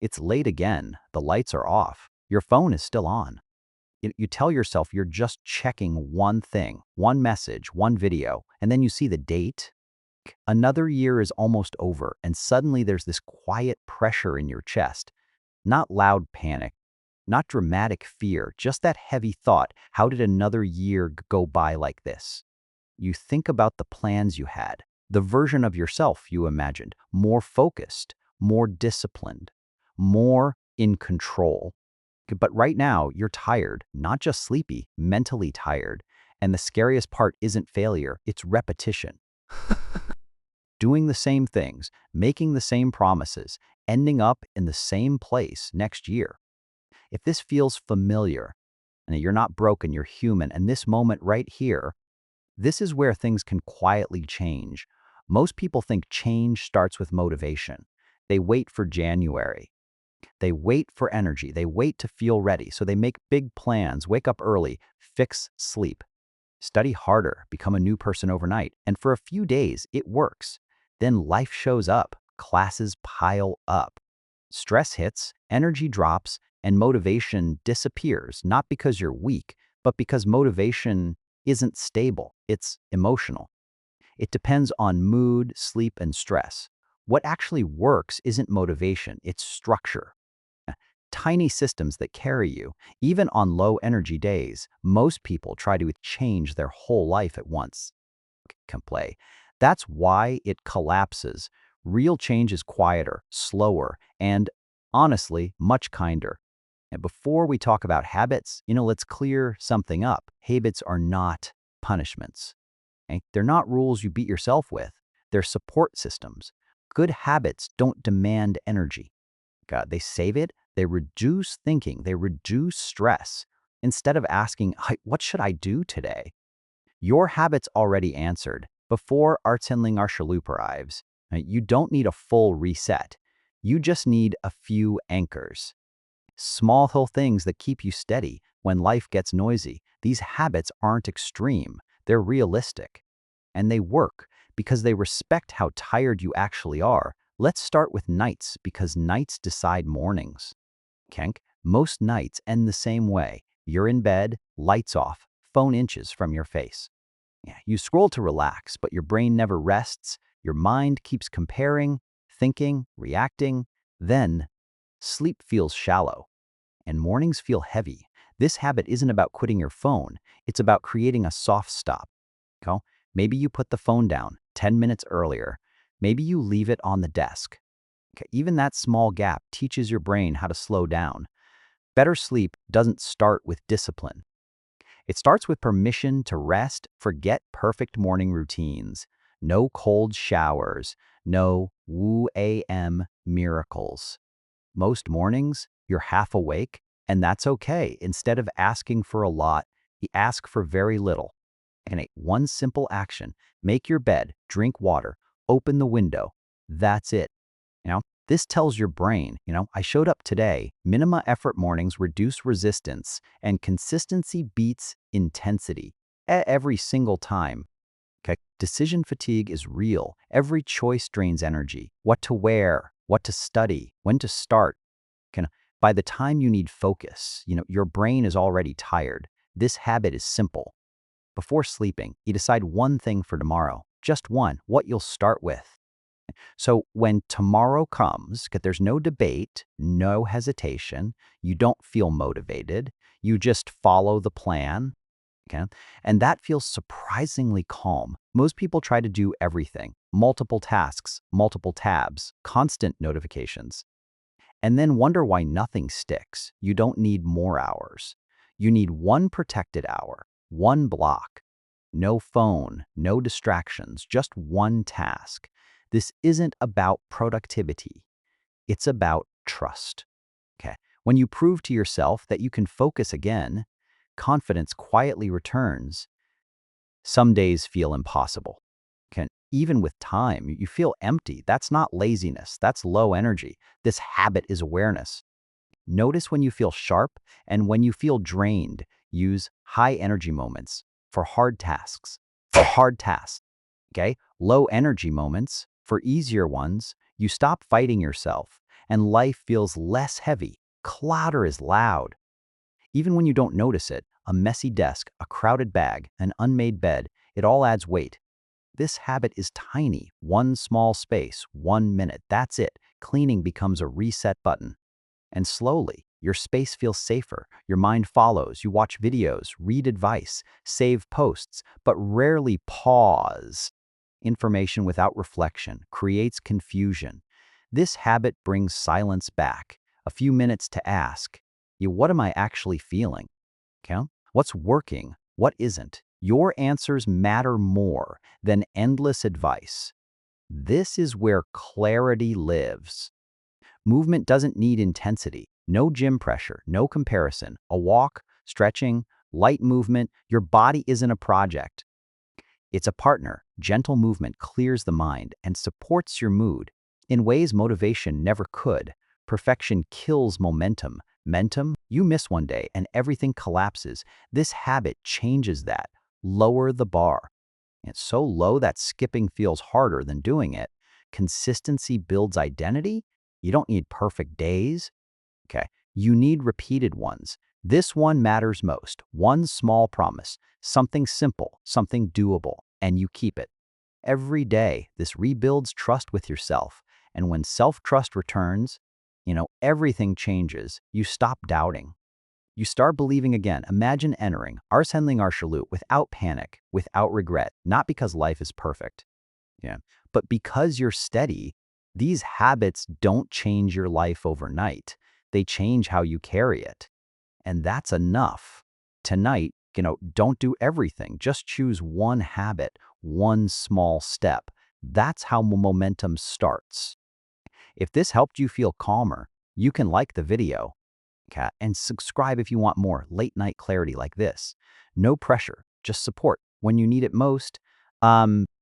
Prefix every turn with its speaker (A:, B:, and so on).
A: It's late again, the lights are off, your phone is still on. You tell yourself you're just checking one thing, one message, one video, and then you see the date. Another year is almost over, and suddenly there's this quiet pressure in your chest. Not loud panic, not dramatic fear, just that heavy thought, how did another year go by like this? You think about the plans you had, the version of yourself you imagined, more focused, more disciplined, more in control. But right now, you're tired, not just sleepy, mentally tired. And the scariest part isn't failure, it's repetition. Doing the same things, making the same promises, ending up in the same place next year. If this feels familiar, and you're not broken, you're human, and this moment right here, this is where things can quietly change. Most people think change starts with motivation. They wait for January. They wait for energy. They wait to feel ready. So they make big plans, wake up early, fix sleep, study harder, become a new person overnight. And for a few days, it works. Then life shows up, classes pile up. Stress hits, energy drops, and motivation disappears, not because you're weak, but because motivation isn't stable. It's emotional. It depends on mood, sleep, and stress. What actually works isn't motivation, it's structure. Tiny systems that carry you. Even on low energy days, most people try to change their whole life at once. Can play. That's why it collapses. Real change is quieter, slower, and honestly, much kinder. And before we talk about habits, let's clear something up. Habits are not punishments. Okay? They're not rules you beat yourself with. They're support systems. Good habits don't demand energy. They save it, they reduce thinking, they reduce stress. Instead of asking, what should I do today? Your habits already answered before Artsinling Arshalup arrives. You don't need a full reset. You just need a few anchors. Small little things that keep you steady when life gets noisy. These habits aren't extreme, they're realistic. And they work because they respect how tired you actually are. Let's start with nights because nights decide mornings. Kenk, most nights end the same way. You're in bed, lights off, phone inches from your face. Yeah, you scroll to relax, but your brain never rests. Your mind keeps comparing, thinking, reacting. Then, sleep feels shallow, and mornings feel heavy. This habit isn't about quitting your phone. It's about creating a soft stop. Okay? Maybe you put the phone down 10 minutes earlier. Maybe you leave it on the desk. Okay, even that small gap teaches your brain how to slow down. Better sleep doesn't start with discipline. It starts with permission to rest, forget perfect morning routines. No cold showers, no woo AM miracles. Most mornings, you're half awake, and that's okay. Instead of asking for a lot, you ask for very little. And one simple action, make your bed, drink water, open the window. That's it. This tells your brain, I showed up today. Minima effort mornings reduce resistance, and consistency beats intensity every single time. Okay? Decision fatigue is real. Every choice drains energy. What to wear, what to study, when to start. Can, by the time you need focus, your brain is already tired. This habit is simple. Before sleeping, you decide one thing for tomorrow, just one, what you'll start with. So when tomorrow comes, 'cause there's no debate, no hesitation, you don't feel motivated, you just follow the plan, okay? And that feels surprisingly calm. Most people try to do everything, multiple tasks, multiple tabs, constant notifications, and then wonder why nothing sticks. You don't need more hours. You need one protected hour, one block. No phone, no distractions, just one task. This isn't about productivity. It's about trust. Okay. When you prove to yourself that you can focus again, confidence quietly returns. Some days feel impossible. Even with time, you feel empty. That's not laziness. That's low energy. This habit is awareness. Notice when you feel sharp and when you feel drained. Use high energy moments for hard tasks. Okay? Low energy moments for easier ones. You stop fighting yourself. and life feels less heavy. Clutter is loud. Even when you don't notice it, a messy desk, a crowded bag, an unmade bed, it all adds weight. This habit is tiny. One small space, 1 minute, that's it. Cleaning becomes a reset button. And slowly, your space feels safer. Your mind follows. You watch videos, read advice, save posts, but rarely pause. Information without reflection creates confusion. This habit brings silence back. A few minutes to ask, what am I actually feeling? Okay? What's working? What isn't? Your answers matter more than endless advice. This is where clarity lives. Movement doesn't need intensity, no gym pressure, no comparison. A walk, stretching, light movement, your body isn't a project. It's a partner. Gentle movement clears the mind and supports your mood in ways motivation never could. Perfection kills momentum. You miss one day and everything collapses. This habit changes that. Lower the bar. It's so low that skipping feels harder than doing it. Consistency builds identity. You don't need perfect days. Okay. You need repeated ones. This one matters most. One small promise, something simple, something doable, and you keep it. Every day, this rebuilds trust with yourself. And when self-trust returns, everything changes. You stop doubting. You start believing again. Imagine entering Arsène Lupin without panic, without regret, not because life is perfect, yeah, but because you're steady. These habits don't change your life overnight. They change how you carry it. And that's enough. Tonight, don't do everything. Just choose one habit, one small step. That's how momentum starts. If this helped you feel calmer, you can like the video, okay, and subscribe if you want more late night clarity like this. No pressure, just support when you need it most.